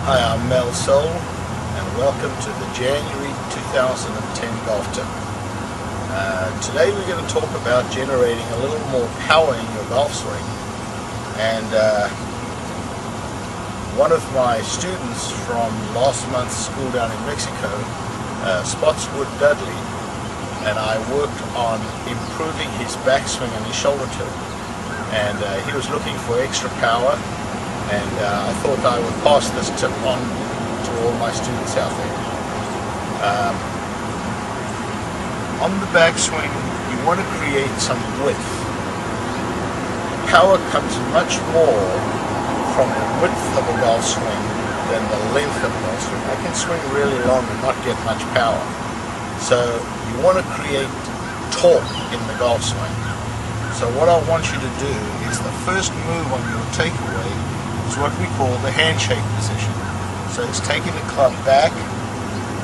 Hi, I'm Mel Soul, and welcome to the January 2010 Golf Tip. Today we're going to talk about generating a little more power in your golf swing. And one of my students from last month's school down in Mexico, Spotswood Dudley, and I worked on improving his backswing and his shoulder tip. And he was looking for extra power. And I thought I would pass this tip on to all my students out there. On the backswing, you want to create some width. Power comes much more from the width of a golf swing than the length of a golf swing. I can swing really long and not get much power. So you want to create torque in the golf swing. So what I want you to do is the first move on your takeaway is what we call the handshake position. So it's taking the club back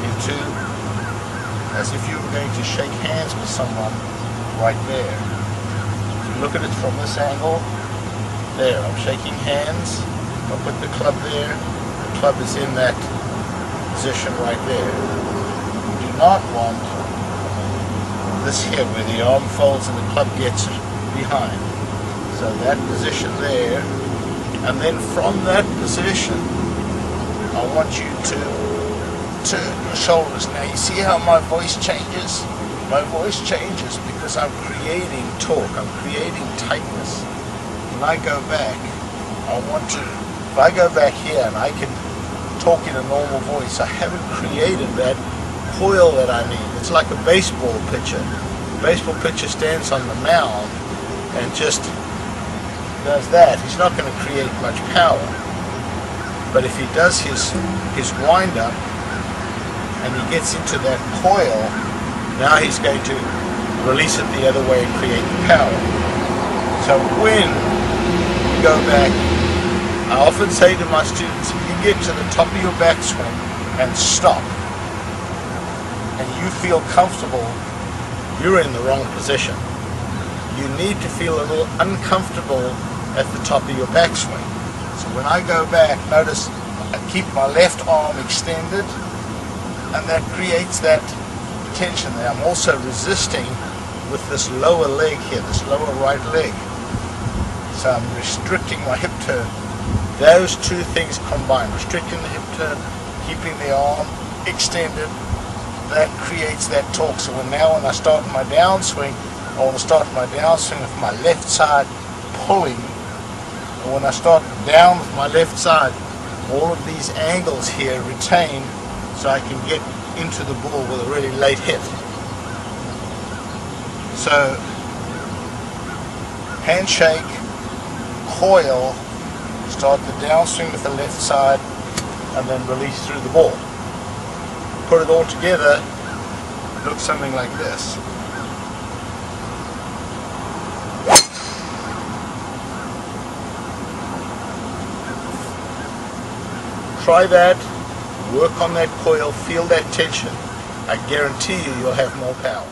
into, as if you were going to shake hands with someone right there. If you look at it from this angle, there, I'm shaking hands. I'll put the club there. The club is in that position right there. You do not want this here where the arm folds and the club gets behind. So that position there. And then from that position, I want you to turn your shoulders. Now you see how my voice changes? My voice changes because I'm creating torque, I'm creating tightness. When I go back, if I go back here and I can talk in a normal voice, I haven't created that coil that I need. It's like a baseball pitcher. A baseball pitcher stands on the mound and just does that. He's not going to create much power. But if he does his wind up and he gets into that coil, now he's going to release it the other way and create the power. So when you go back, I often say to my students, if you get to the top of your backswing and stop, and you feel comfortable, you're in the wrong position. You need to feel a little uncomfortable at the top of your backswing. So when I go back, notice I keep my left arm extended, and that creates that tension there. I'm also resisting with this lower leg here, this lower right leg. So I'm restricting my hip turn. Those two things combined, restricting the hip turn, keeping the arm extended, that creates that torque. So now when I start my downswing, I want to start my downswing with my left side pulling. And when I start down with my left side, all of these angles here retain so I can get into the ball with a really late hit. So, handshake, coil, start the downswing with the left side, and then release through the ball. Put it all together, it looks something like this. Try that, work on that coil, feel that tension. I guarantee you'll have more power.